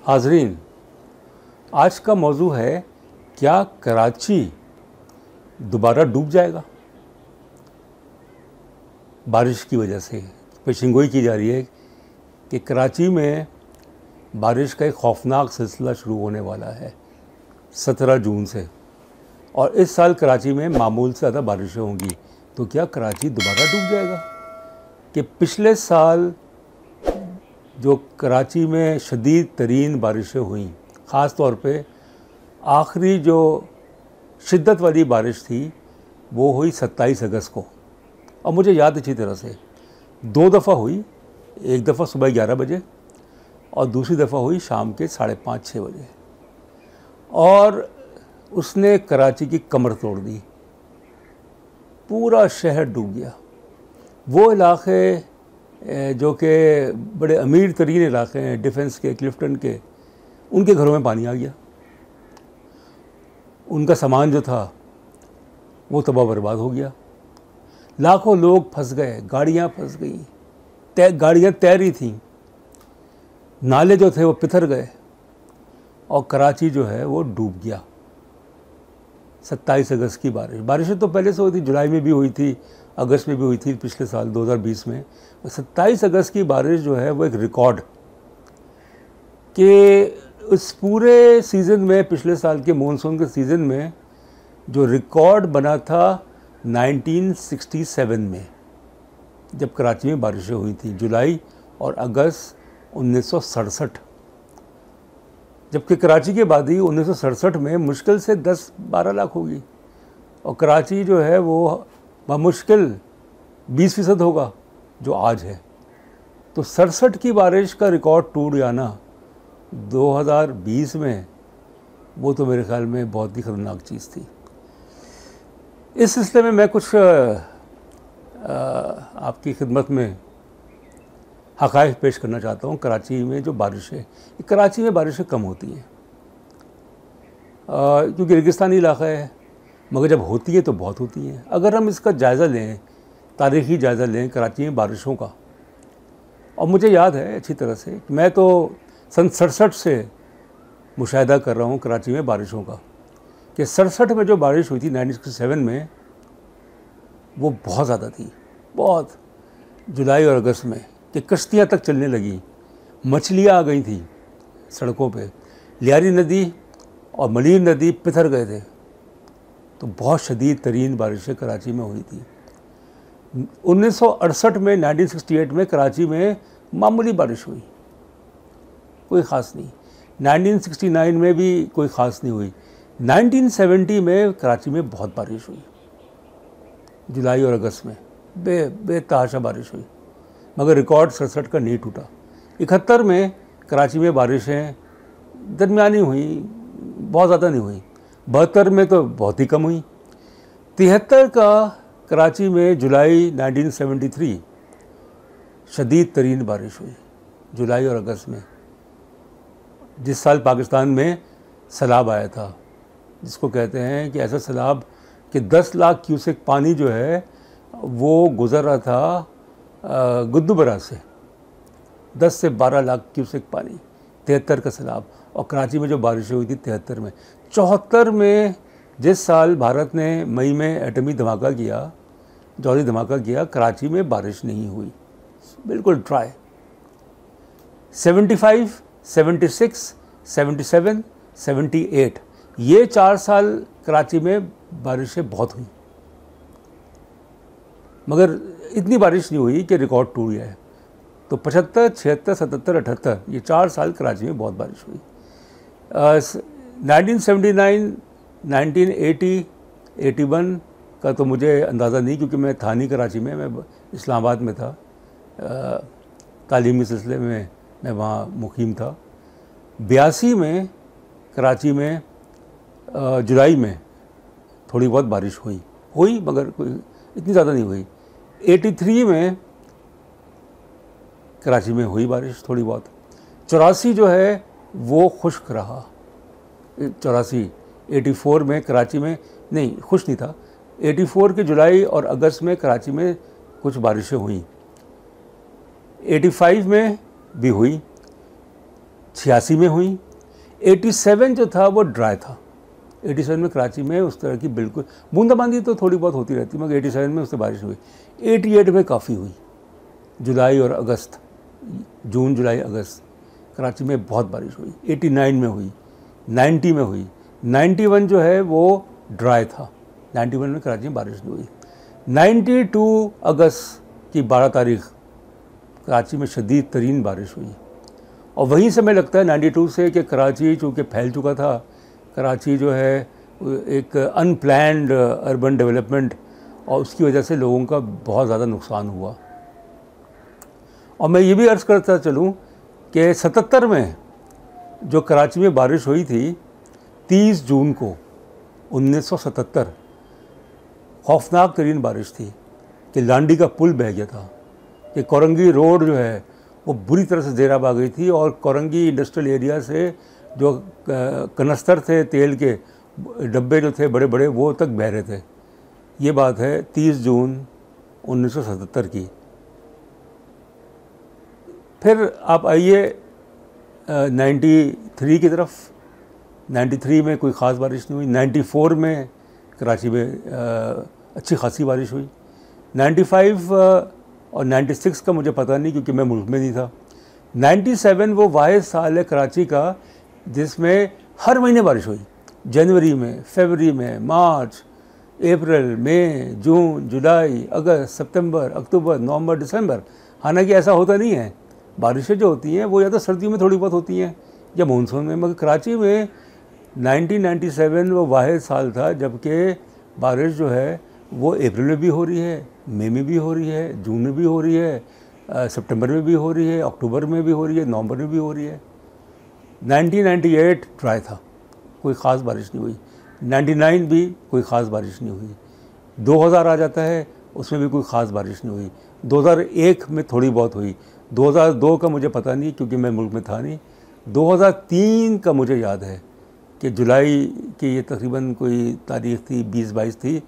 हाज़रीन, आज का मौजू है क्या कराची दोबारा डूब जाएगा बारिश की वजह से। पेशिंगोई की जा रही है कि कराची में बारिश का एक खौफनाक सिलसिला शुरू होने वाला है 17 जून से, और इस साल कराची में मामूल से ज़्यादा बारिशें होंगी। तो क्या कराची दोबारा डूब जाएगा? कि पिछले साल जो कराची में शदीद तरीन बारिशें हुई, ख़ास तौर पे आखिरी जो शिद्दत वाली बारिश थी वो हुई 27 अगस्त को, और मुझे याद अच्छी तरह से 2 दफ़ा हुई। एक दफ़ा सुबह 11 बजे और दूसरी दफ़ा हुई शाम के 5:30-6 बजे, और उसने कराची की कमर तोड़ दी। पूरा शहर डूब गया। वो इलाके जो कि बड़े अमीर तरीन इलाके हैं, डिफेंस के, क्लिफ्टन के, उनके घरों में पानी आ गया। उनका सामान जो था वो तबाह बर्बाद हो गया। लाखों लोग फंस गए, गाड़ियाँ फंस गई, गाड़ियाँ तैरी थीं, नाले जो थे वो पिथर गए, और कराची जो है वो डूब गया। 27 अगस्त की बारिशें तो पहले से हुई थी, जुलाई में भी हुई थी, अगस्त में भी हुई थी पिछले साल 2020 में। 27 अगस्त की बारिश जो है वो एक रिकॉर्ड कि उस पूरे सीज़न में, पिछले साल के मानसून के सीज़न में जो रिकॉर्ड बना था 1967 में, जब कराची में बारिशें हुई थी, जुलाई और अगस्त 1967। जबकि कराची की आबादी 1967 में मुश्किल से 10-12 लाख होगी, और कराची जो है वो मुश्किल 20% होगा जो आज है। तो 67 की बारिश का रिकॉर्ड टूट जाना 2020 में, वो तो मेरे ख्याल में बहुत ही ख़तरनाक चीज़ थी। इस सिलसिले में मैं कुछ आपकी खिदमत में हक़ाइक़ पेश करना चाहता हूँ। कराची में जो बारिशें, कराची में बारिशें कम होती हैं क्योंकि रेगिस्तानी इलाका है, मगर जब होती है तो बहुत होती हैं। अगर हम इसका जायज़ा लें, तारीख़ी जायज़ा लें कराची में बारिशों का, और मुझे याद है अच्छी तरह से, मैं तो सन 67 से मुशाहिदा कर रहा हूँ कराची में बारिशों का, कि 67 में जो बारिश हुई थी 1967 में, वो बहुत ज़्यादा थी, बहुत। जुलाई और अगस्त में कि कश्तियाँ तक चलने लगी, मछलियाँ आ गई थी सड़कों पे, लियारी नदी और मलीर नदी पिथर गए थे। तो बहुत शदीद तरीन बारिशें कराची में हुई थी। 1968 में, 1968 में कराची में मामूली बारिश हुई, कोई ख़ास नहीं। 1969 में भी कोई ख़ास नहीं हुई। 1970 में कराची में बहुत बारिश हुई, जुलाई और अगस्त में बेतहाशा बारिश हुई, मगर रिकॉर्ड 67 का नहीं टूटा। 71 में कराची में बारिशें दरमियानी हुई, बहुत ज़्यादा नहीं हुई। 72 में तो बहुत ही कम हुई। 73 का कराची में जुलाई 1973 शदीद तरीन बारिश हुई, जुलाई और अगस्त में, जिस साल पाकिस्तान में सैलाब आया था, जिसको कहते हैं कि ऐसा सैलाब कि 10 लाख क्यूसेक पानी जो है वो गुज़र रहा था गुद्दुबरा से, 10 से 12 लाख क्यूसेक पानी। 73 का सैलाब। और कराची में जो बारिशें हुई थी 73 में। 74 में, जिस साल भारत ने मई में एटमी धमाका किया, जौहरी धमाका किया, कराची में बारिश नहीं हुई, बिल्कुल ड्राई। 75, 76, 77, 78, ये 4 साल कराची में बारिशें बहुत हुई, मगर इतनी बारिश नहीं हुई कि रिकॉर्ड टूट जाए। तो 75, 76, 77, 78, ये 4 साल कराची में बहुत बारिश हुई। 1979, 1980, 81 का तो मुझे अंदाज़ा नहीं, क्योंकि मैं था नहीं कराची में, मैं इस्लामाबाद में था, तालीमी सिलसिले में मैं वहाँ मुकीम था। 82 में कराची में जुलाई में थोड़ी बहुत बारिश हुई, मगर कोई इतनी ज़्यादा नहीं हुई। 83 में कराची में हुई बारिश थोड़ी बहुत। 84 जो है वो खुश्क रहा। 84 में कराची में नहीं, खुश नहीं था। 84 के जुलाई और अगस्त में कराची में कुछ बारिशें हुई। 85 में भी हुई, 86 में हुई। 87 जो था वो ड्राई था। 87 में कराची में उस तरह की बिल्कुल बूंदाबांदी तो थोड़ी बहुत होती रहती, मगर 87 में उससे बारिश हुई। 88 में काफ़ी हुई, जुलाई और अगस्त, जून जुलाई अगस्त कराची में बहुत बारिश हुई। 89 में हुई, 90 में हुई। 91 जो है वो ड्राई था, 91 में कराची में बारिश नहीं हुई। 92 अगस्त की 12 तारीख कराची में शदीद तरीन बारिश हुई, और वहीं से हमें लगता है 92 से कि कराची चूँकि फैल चुका था, कराची जो है एक अनप्लैंड अर्बन डेवलपमेंट, और उसकी वजह से लोगों का बहुत ज़्यादा नुकसान हुआ। और मैं ये भी अर्ज़ करता चलूँ कि 77 में जो कराची में बारिश हुई थी 30 जून को 1977, खौफनाक तरीन बारिश थी कि लांडी का पुल बह गया था, कि कोरंगी रोड जो है वो बुरी तरह से ज़ेराब आ गई थी, और कोरंगी इंडस्ट्रियल एरिया से जो कनस्तर थे तेल के डब्बे जो थे बड़े बड़े वो तक बह रहे थे। ये बात है 30 जून 1977 की। फिर आप आइए 93 की तरफ। 93 में कोई ख़ास बारिश नहीं हुई। 94 में कराची में अच्छी खासी बारिश हुई। 95 और 96 का मुझे पता नहीं, क्योंकि मैं मुल्क में नहीं था। 97 वो वाहिद साल है कराची का जिसमें हर महीने बारिश हुई, जनवरी में, फरवरी में, मार्च, अप्रैल, मई, जून, जुलाई, अगस्त, सितंबर, अक्टूबर, नवंबर, दिसंबर। हालांकि ऐसा होता नहीं है, बारिशें जो होती हैं वो या तो सर्दियों में थोड़ी बहुत होती हैं या मानसून में, मगर कराची में 1997 वो वाहिद साल था जबकि बारिश जो है वो अप्रैल में भी हो रही है, मई में भी हो रही है, जून में भी हो रही है, सितंबर में भी हो रही है, अक्टूबर में भी हो रही है, नवंबर में भी हो रही है। 1998 ड्राई था, कोई ख़ास बारिश नहीं हुई। 99 भी कोई ख़ास बारिश नहीं हुई। 2000 आ जाता है, उसमें भी कोई ख़ास बारिश नहीं हुई। 2001 में थोड़ी बहुत हुई। 2002 का मुझे पता नहीं क्योंकि मैं मुल्क में था नहीं। 2003 का मुझे याद है कि जुलाई की ये तकरीबन कोई तारीख़ थी 20-22 थी,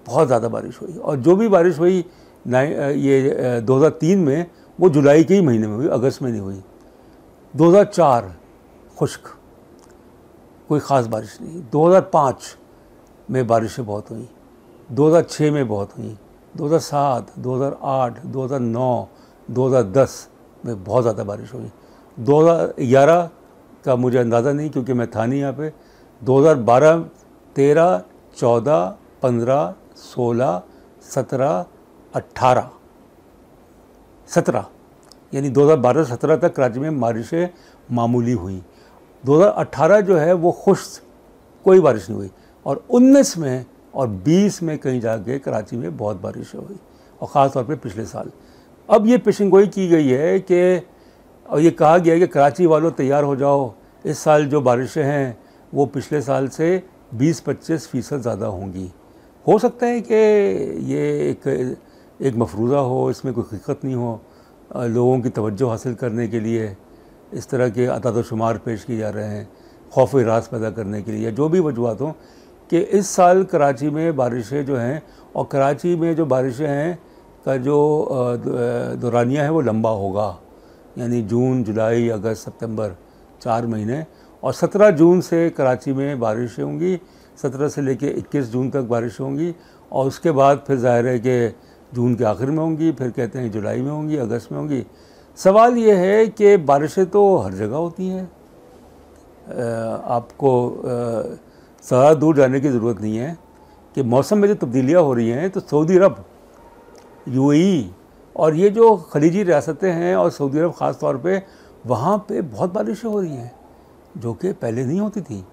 बहुत ज़्यादा बारिश हुई, और जो भी बारिश हुई ये 2003 में वो जुलाई के ही महीने में हुई, अगस्त में नहीं हुई। 2004 खुश्क, कोई ख़ास बारिश नहीं। 2005 में बारिशें बहुत हुई, 2006 में बहुत हुई, 2007, 2008, 2009, 2010 में बहुत ज़्यादा बारिश हुई। 2011 का मुझे अंदाज़ा नहीं क्योंकि मैं था नहीं यहाँ पे। 2012, 13, 14, 15, 16, 17, 18, 17 यानी 2012-17 तक कराची में बारिशें मामूली हुई। 2018 जो है वो खुश्क, कोई बारिश नहीं हुई, और 19 में और 20 में कहीं जाके कराची में बहुत बारिशें हुई, और ख़ास तौर पे पिछले साल। अब ये पेशेंगोई की गई है कि, और ये कहा गया है कि कराची वालों तैयार हो जाओ, इस साल जो बारिशें हैं वो पिछले साल से 20-25% ज़्यादा होंगी। हो सकता है कि ये एक मफरूज़ा हो, इसमें कोई हकीकत नहीं हो, लोगों की तवज्जो हासिल करने के लिए इस तरह के अताद शुमार पेश किए जा रहे हैं, खौफ व रास पैदा करने के लिए, या जो भी वजूहत हों, कि इस साल कराची में बारिशें जो हैं, और कराची में जो बारिशें हैं का जो दौरानिया है वो लंबा होगा, यानी जून, जुलाई, अगस्त, सितंबर, 4 महीने। और 17 जून से कराची में बारिशें होंगी, 17 से लेके 21 जून तक बारिशें होंगी, और उसके बाद फिर ज़ाहिर है कि जून के आखिर में होंगी, फिर कहते हैं जुलाई में होंगी, अगस्त में होंगी। सवाल ये है कि बारिशें तो हर जगह होती हैं, आपको ज़्यादा दूर जाने की ज़रूरत नहीं है कि मौसम में जो तब्दीलियाँ हो रही हैं, तो सऊदी अरब, यूएई और ये जो खलीजी रियासतें हैं, और सऊदी अरब ख़ास तौर पे, वहाँ पे बहुत बारिशें हो रही हैं जो कि पहले नहीं होती थी।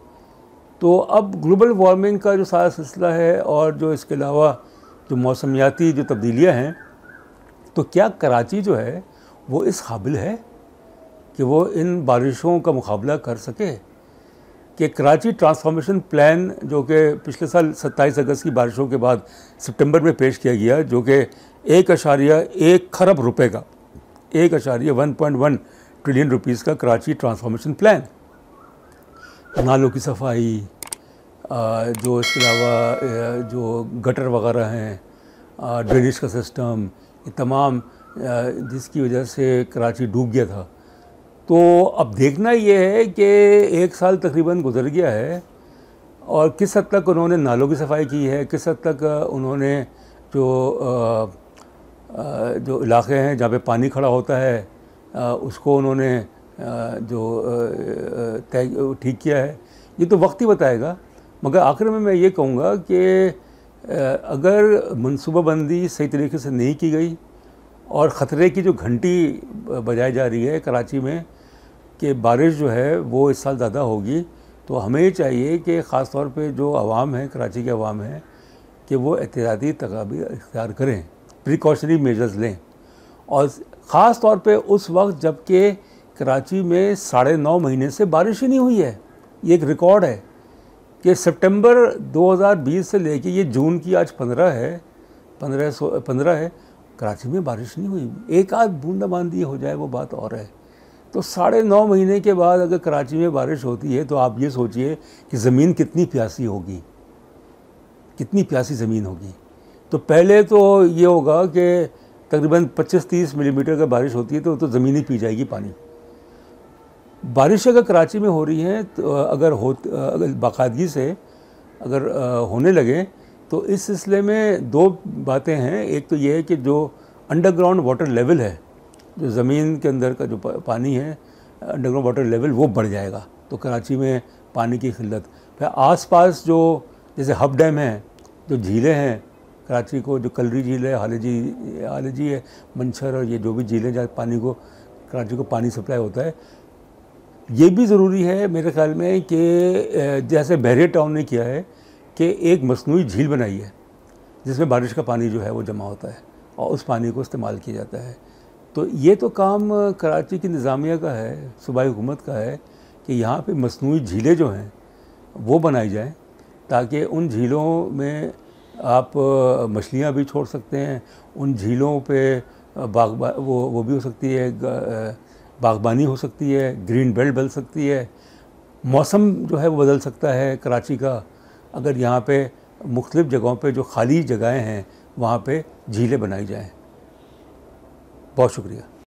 तो अब ग्लोबल वार्मिंग का जो सारा सिलसिला है, और जो इसके अलावा जो मौसमियाती जो तब्दीलियाँ हैं, तो क्या कराची जो है वो इस काबिल है कि वो इन बारिशों का मुकाबला कर सके? कि कराची ट्रांसफॉर्मेशन प्लान जो कि पिछले साल 27 अगस्त की बारिशों के बाद सितंबर में पेश किया गया, जो कि 1.1 खरब रुपए का, 1.1 ट्रिलियन रुपीज़ का कराची ट्रांसफॉर्मेशन प्लान, नालों की सफाई, जो इसके अलावा जो गटर वगैरह हैं, ड्रेनेज का सिस्टम, ये तमाम, जिसकी वजह से कराची डूब गया था, तो अब देखना ये है कि 1 साल तकरीबन गुजर गया है और किस हद तक उन्होंने नालों की सफाई की है, किस हद तक उन्होंने जो इलाके हैं जहाँ पे पानी खड़ा होता है उसको उन्होंने ठीक किया है, ये तो वक्त ही बताएगा। मगर आखिर में मैं ये कहूँगा कि अगर मनसूबाबंदी सही तरीके से नहीं की गई और ख़तरे की जो घंटी बजाई जा रही है कराची में कि बारिश जो है वो इस साल ज़्यादा होगी, तो हमें ये चाहिए कि ख़ास तौर पे जो आवाम है, कराची के आवाम है, कि वो एहतियाती तदाबीर इख्तियार करें, प्रिकॉशनरी मेजर्स लें। और ख़ास तौर पे उस वक्त जबकि कराची में 9.5 महीने से बारिश ही नहीं हुई है। ये एक रिकॉर्ड है कि सितंबर 2020 से लेके ये जून की आज 15 है, 15 है, कराची में बारिश नहीं हुई। एक आध बूंदाबांदी हो जाए वो बात और है। तो 9.5 महीने के बाद अगर कराची में बारिश होती है तो आप ये सोचिए कि ज़मीन कितनी प्यासी होगी, कितनी प्यासी ज़मीन होगी। तो पहले तो ये होगा कि तकरीबन 25-30 मिलीमीटर का बारिश होती है तो ज़मीन ही पी जाएगी पानी। बारिश अगर कराची में हो रही है तो अगर बाकायदगी से अगर होने लगे तो इस सिलसिले में 2 बातें हैं। एक तो ये है कि जो अंडरग्राउंड वाटर लेवल है, जो ज़मीन के अंदर का जो पानी है, अंडरग्राउंड वाटर लेवल वो बढ़ जाएगा, तो कराची में पानी की किल्लत। फिर आसपास जो जैसे हब डैम है, जो झीलें हैं कराची को, जो कलरी झील है, हालेजी है, मंछर और ये जो भी झीलें जहाँ कराची को पानी सप्लाई होता है, ये भी ज़रूरी है मेरे ख्याल में कि जैसे बहरिया टाउन ने किया है कि एक मसनूई झील बनाई है जिसमें बारिश का पानी जो है वो जमा होता है और उस पानी को इस्तेमाल किया जाता है। तो ये तो काम कराची की इंतज़ामिया का है, सूबाई हुकूमत का है कि यहाँ पे मसनूई झीलें जो हैं वो बनाई जाएं ताकि उन झीलों में आप मछलियाँ भी छोड़ सकते हैं, उन झीलों पे वो भी हो सकती है, बागबानी हो सकती है, ग्रीन बेल्ट बन सकती है, मौसम जो है वो बदल सकता है कराची का अगर यहाँ पे मुख्तलिफ़ जगहों पे जो खाली जगहें हैं वहाँ पे झीलें बनाई जाएं। बहुत शुक्रिया।